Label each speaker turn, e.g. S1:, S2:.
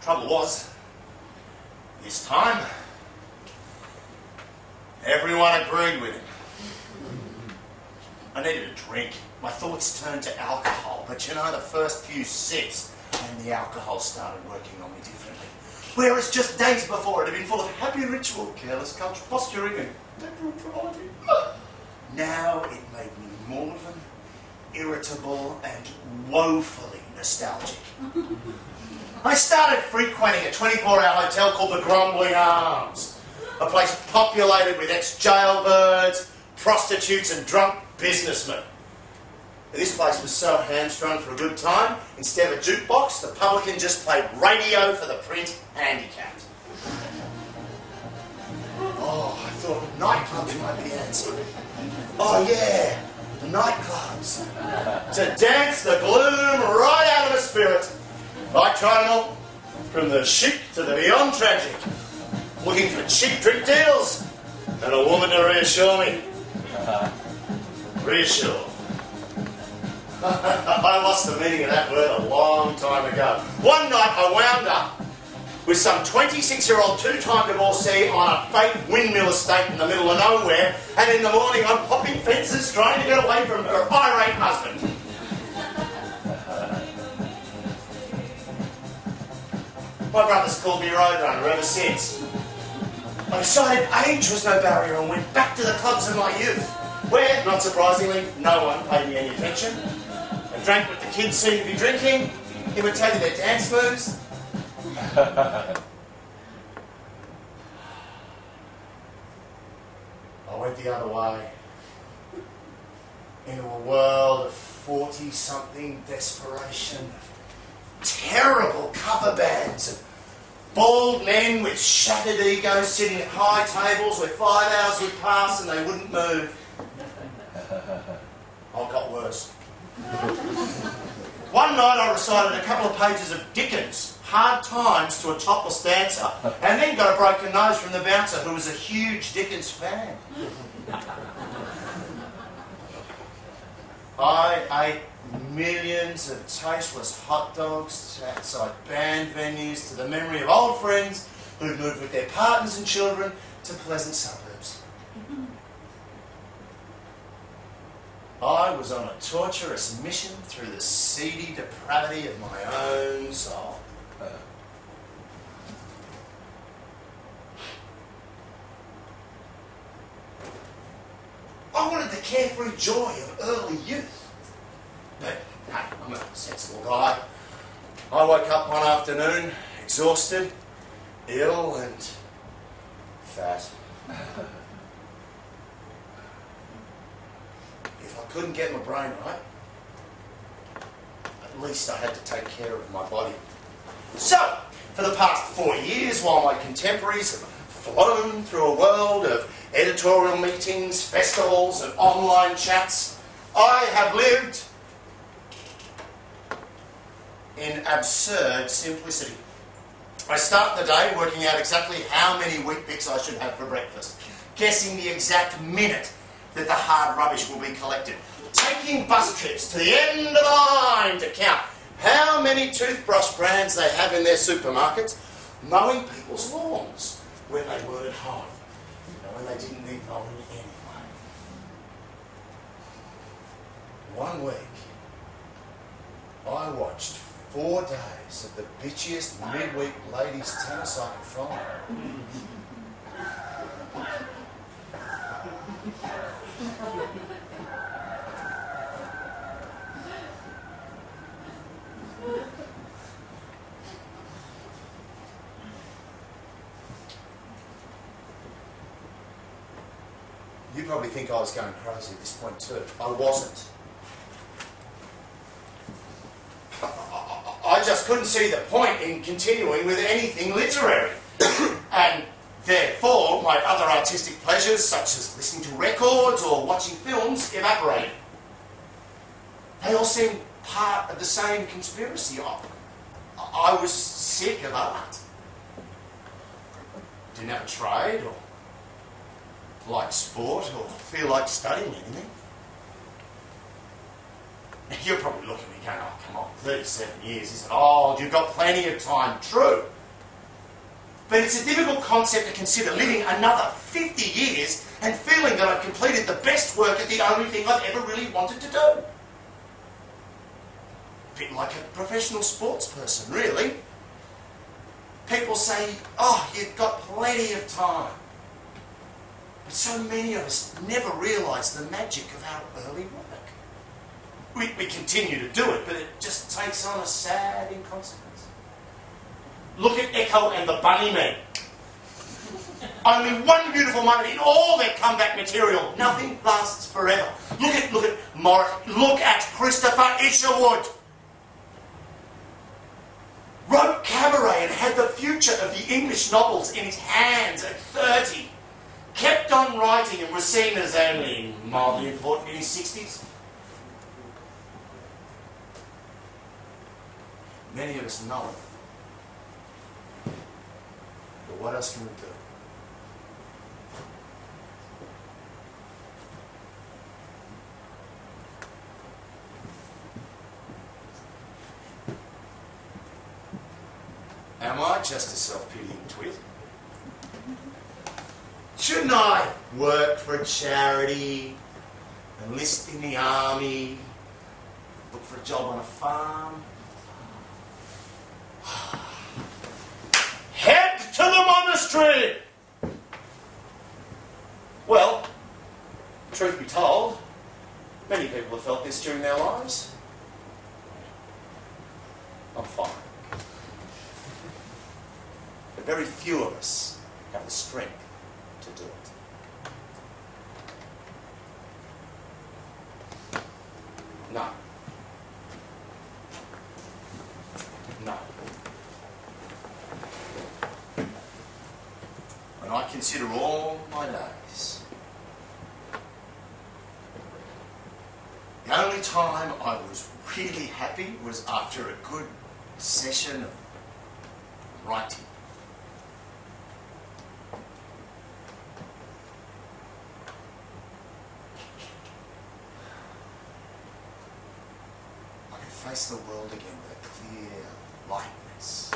S1: Trouble was, this time, everyone agreed with him. I needed a drink. My thoughts turned to alcohol, but you know, the first few sips and the alcohol started working on me differently. Whereas just days before it had been full of happy ritual, careless culture, posturing and temporality. Now it made me maudlin, irritable and woefully nostalgic. I started frequenting a 24-hour hotel called the Grumbling Arms, a place populated with ex-jailbirds, prostitutes and drunk businessmen. This place was so hamstrung for a good time, instead of a jukebox, the publican just played radio for the print handicapped. Oh, I thought nightclubs might be the answer. Oh yeah, the nightclubs. To dance the gloom right out of the spirit. I tried it all, from the chic to the beyond tragic, looking for cheap drink deals and a woman to reassure me. Reassure. I lost the meaning of that word a long time ago. One night I wound up with some 26-year-old two-time divorcee on a fake windmill estate in the middle of nowhere, and in the morning I'm hopping fences trying to get away from her irate husband. My brother's called me Roadrunner ever since. I decided age was no barrier and went back to the clubs of my youth, where, not surprisingly, no one paid me any attention. I drank what the kids seemed to be drinking, imitated their dance moves. I went the other way, into a world of 40-something desperation, of terrible cover bands, of bald men with shattered egos sitting at high tables where 5 hours would pass and they wouldn't move. Oh, it got worse. One night I recited a couple of pages of Dickens' Hard Times to a topless dancer, and then got a broken nose from the bouncer, who was a huge Dickens fan. I ate millions of tasteless hot dogs outside band venues to the memory of old friends who'd moved with their partners and children to pleasant suburbs. I was on a torturous mission through the seedy depravity of my own soul. I wanted the carefree joy of early youth. But hey, I'm a sensible guy. I woke up one afternoon, exhausted, ill and fat. If I couldn't get my brain right, at least I had to take care of my body. So, for the past 4 years, while my contemporaries have flown through a world of editorial meetings, festivals and online chats, I have lived in absurd simplicity. I start the day working out exactly how many Weet-Bix I should have for breakfast, guessing the exact minute that the hard rubbish will be collected, taking bus trips to the end of the line to count how many toothbrush brands they have in their supermarkets, mowing people's lawns when they weren't at home, when they didn't need mowing anyway. 1 week, I watched 4 days of the bitchiest midweek ladies tennis I could find. You probably think I was going crazy at this point too. I wasn't. I just couldn't see the point in continuing with anything literary. And therefore, my other artistic pleasures, such as listening to records or watching films, evaporated. They all seemed part of the same conspiracy. I was sick of art. Didn't have a trade, or like sport, or feel like studying anything. You're probably looking at me going, oh, come on, 37 years isn't old, you've got plenty of time. True. But it's a difficult concept to consider living another 50 years and feeling that I've completed the best work at the only thing I've ever really wanted to do. A bit like a professional sports person, really. People say, oh, you've got plenty of time. But so many of us never realise the magic of our early work. We continue to do it, but it just takes on a sad inconsequence. Look at Echo and the Bunnymen. Only one beautiful moment in all their comeback material. Nothing lasts forever. Look at Morris. Look at Christopher Isherwood. Wrote Cabaret and had the future of the English novels in his hands at 30. Kept on writing and was seen as only mildly important in his 60s. Many of us know it. But what else can we do? Am I just a self-pitying twit? Shouldn't I work for a charity, enlist in the army, look for a job on a farm? Head to the monastery! Well, truth be told, many people have felt this during their lives. I'm fine. But very few of us have the strength to do it. No. No. When I consider all my days, the only time I was really happy was after a good session of writing. I could face the world again with a clear lightness.